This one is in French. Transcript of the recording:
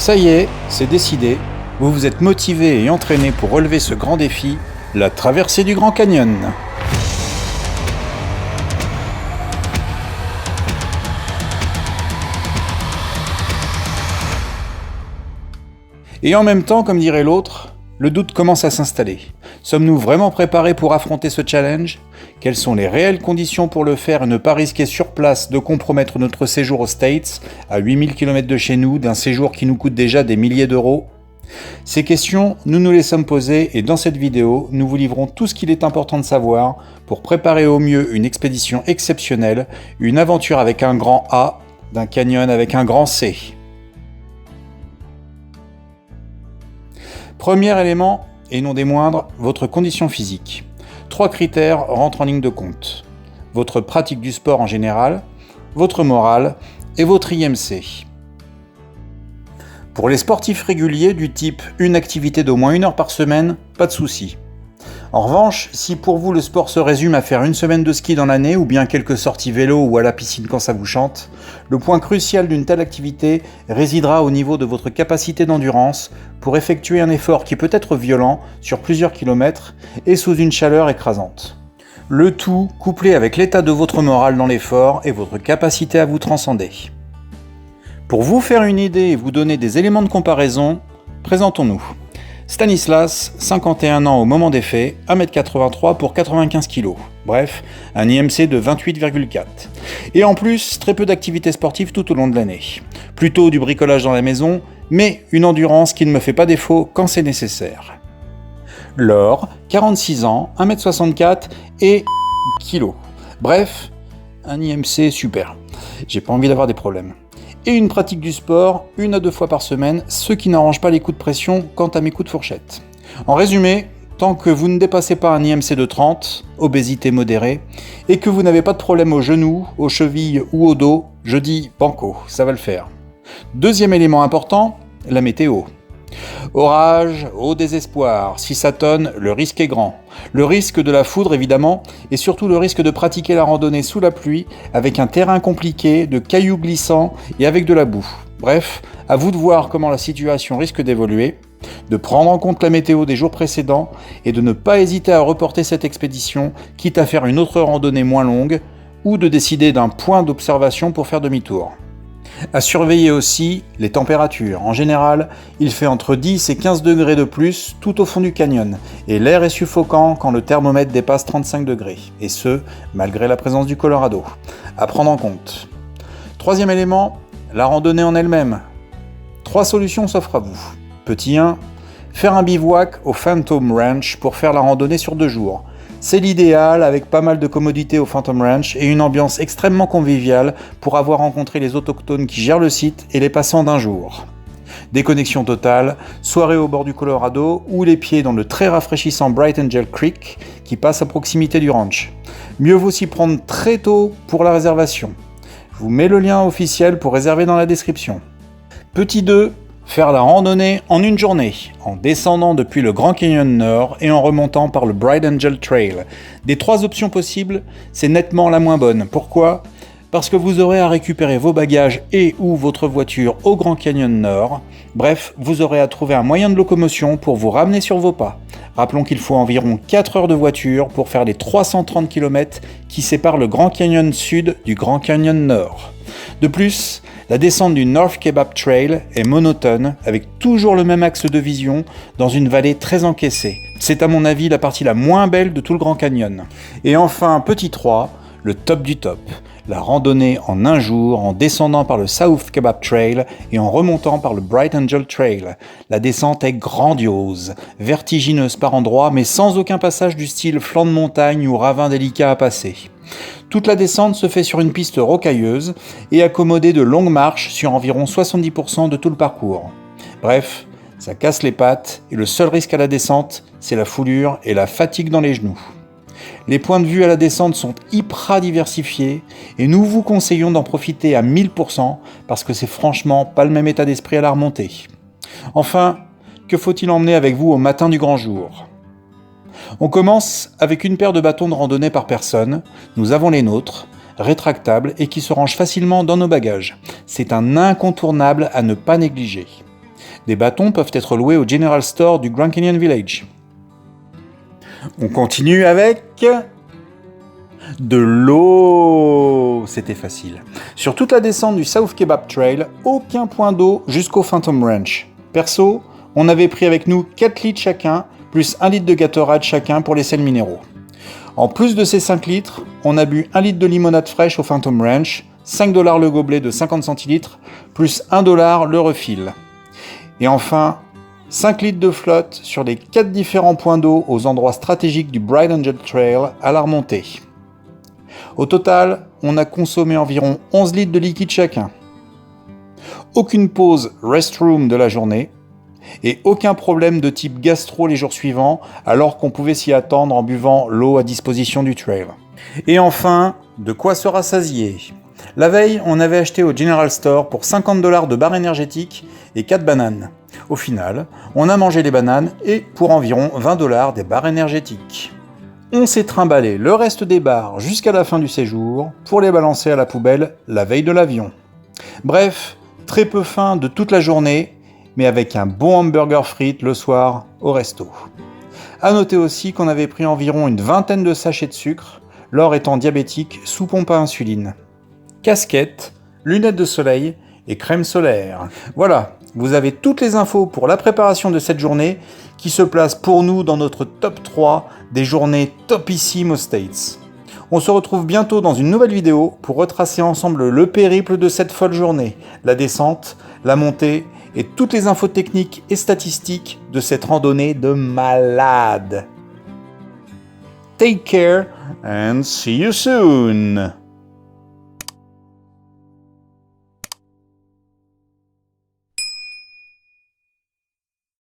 Ça y est, c'est décidé, vous vous êtes motivé et entraîné pour relever ce grand défi, la traversée du Grand Canyon. Et en même temps, comme dirait l'autre, le doute commence à s'installer. Sommes-nous vraiment préparés pour affronter ce challenge ? Quelles sont les réelles conditions pour le faire et ne pas risquer sur place de compromettre notre séjour aux States, à 8000 km de chez nous, d'un séjour qui nous coûte déjà des milliers d'euros ? Ces questions, nous nous les sommes posées et dans cette vidéo, nous vous livrons tout ce qu'il est important de savoir pour préparer au mieux une expédition exceptionnelle, une aventure avec un grand A, d'un canyon avec un grand C. Premier élément, et non des moindres, votre condition physique. 3 critères rentrent en ligne de compte. Votre pratique du sport en général, votre morale et votre IMC. Pour les sportifs réguliers du type une activité d'au moins 1 heure par semaine, pas de souci. En revanche, si pour vous le sport se résume à faire 1 semaine de ski dans l'année ou bien quelques sorties vélo ou à la piscine quand ça vous chante, le point crucial d'une telle activité résidera au niveau de votre capacité d'endurance pour effectuer un effort qui peut être violent sur plusieurs kilomètres et sous une chaleur écrasante. Le tout couplé avec l'état de votre morale dans l'effort et votre capacité à vous transcender. Pour vous faire une idée et vous donner des éléments de comparaison, présentons-nous. Stanislas, 51 ans au moment des faits, 1m83 pour 95 kg. Bref, un IMC de 28,4. Et en plus, très peu d'activités sportives tout au long de l'année. Plutôt du bricolage dans la maison, mais une endurance qui ne me fait pas défaut quand c'est nécessaire. Laure, 46 ans, 1m64 et kg. Bref, un IMC super. J'ai pas envie d'avoir des problèmes. Et une pratique du sport 1 à 2 fois par semaine, ce qui n'arrange pas les coups de pression quant à mes coups de fourchette. En résumé, tant que vous ne dépassez pas un IMC de 30, obésité modérée, et que vous n'avez pas de problème aux genoux, aux chevilles ou au dos, je dis banco, ça va le faire. Deuxième élément important, la météo. Orage, au désespoir, si ça tonne, le risque est grand. Le risque de la foudre évidemment, et surtout le risque de pratiquer la randonnée sous la pluie, avec un terrain compliqué, de cailloux glissants et avec de la boue. Bref, à vous de voir comment la situation risque d'évoluer, de prendre en compte la météo des jours précédents et de ne pas hésiter à reporter cette expédition, quitte à faire une autre randonnée moins longue, ou de décider d'un point d'observation pour faire demi-tour. À surveiller aussi les températures. En général, il fait entre 10 et 15 degrés de plus tout au fond du canyon, et l'air est suffocant quand le thermomètre dépasse 35 degrés, et ce, malgré la présence du Colorado. À prendre en compte. Troisième élément, la randonnée en elle-même. 3 solutions s'offrent à vous. Petit 1, faire un bivouac au Phantom Ranch pour faire la randonnée sur 2 jours. C'est l'idéal avec pas mal de commodités au Phantom Ranch et une ambiance extrêmement conviviale pour avoir rencontré les autochtones qui gèrent le site et les passants d'un jour. Déconnexion totale, soirée au bord du Colorado ou les pieds dans le très rafraîchissant Bright Angel Creek qui passe à proximité du ranch. Mieux vaut s'y prendre très tôt pour la réservation. Je vous mets le lien officiel pour réserver dans la description. Petit 2. Faire la randonnée en 1 journée, en descendant depuis le Grand Canyon Nord et en remontant par le Bright Angel Trail. Des 3 options possibles, c'est nettement la moins bonne. Pourquoi ? Parce que vous aurez à récupérer vos bagages et ou votre voiture au Grand Canyon Nord. Bref, vous aurez à trouver un moyen de locomotion pour vous ramener sur vos pas. Rappelons qu'il faut environ 4 heures de voiture pour faire les 330 km qui séparent le Grand Canyon Sud du Grand Canyon Nord. De plus, la descente du North Kebab Trail est monotone, avec toujours le même axe de vision, dans une vallée très encaissée. C'est à mon avis la partie la moins belle de tout le Grand Canyon. Et enfin, petit 3, le top du top. La randonnée en 1 jour, en descendant par le South Kebab Trail et en remontant par le Bright Angel Trail. La descente est grandiose, vertigineuse par endroits, mais sans aucun passage du style flanc de montagne ou ravin délicat à passer. Toute la descente se fait sur une piste rocailleuse et accommodée de longues marches sur environ 70% de tout le parcours. Bref, ça casse les pattes et le seul risque à la descente, c'est la foulure et la fatigue dans les genoux. Les points de vue à la descente sont hyper diversifiés et nous vous conseillons d'en profiter à 1000% parce que c'est franchement pas le même état d'esprit à la remontée. Enfin, que faut-il emmener avec vous au matin du grand jour ? On commence avec une paire de bâtons de randonnée par personne. Nous avons les nôtres, rétractables et qui se rangent facilement dans nos bagages. C'est un incontournable à ne pas négliger. Des bâtons peuvent être loués au General Store du Grand Canyon Village. On continue avec de l'eau. C'était facile. Sur toute la descente du South Kebab Trail, aucun point d'eau jusqu'au Phantom Ranch. Perso, on avait pris avec nous 4 litres chacun, plus 1 litre de Gatorade chacun pour les sels minéraux. En plus de ces 5 litres, on a bu 1 litre de limonade fraîche au Phantom Ranch, 5$ le gobelet de 50 centilitres, plus 1$ le refill. Et enfin, 5 litres de flotte sur les 4 différents points d'eau aux endroits stratégiques du Bright Angel Trail à la remontée. Au total, on a consommé environ 11 litres de liquide chacun. Aucune pause restroom de la journée et aucun problème de type gastro les jours suivants alors qu'on pouvait s'y attendre en buvant l'eau à disposition du trail. Et enfin, de quoi se rassasier. La veille, on avait acheté au General Store pour 50$ de barres énergétiques et 4 bananes. Au final, on a mangé les bananes et pour environ 20$ des barres énergétiques. On s'est trimballé le reste des barres jusqu'à la fin du séjour pour les balancer à la poubelle la veille de l'avion. Bref, très peu faim de toute la journée, mais avec un bon hamburger frites le soir au resto. A noter aussi qu'on avait pris environ une 20aine de sachets de sucre, Laure étant diabétique sous pompe à insuline. Casquette, lunettes de soleil et crème solaire. Voilà, vous avez toutes les infos pour la préparation de cette journée qui se place pour nous dans notre top 3 des journées topissimes aux States. On se retrouve bientôt dans une nouvelle vidéo pour retracer ensemble le périple de cette folle journée, la descente, la montée et toutes les infos techniques et statistiques de cette randonnée de malade. Take care and see you soon!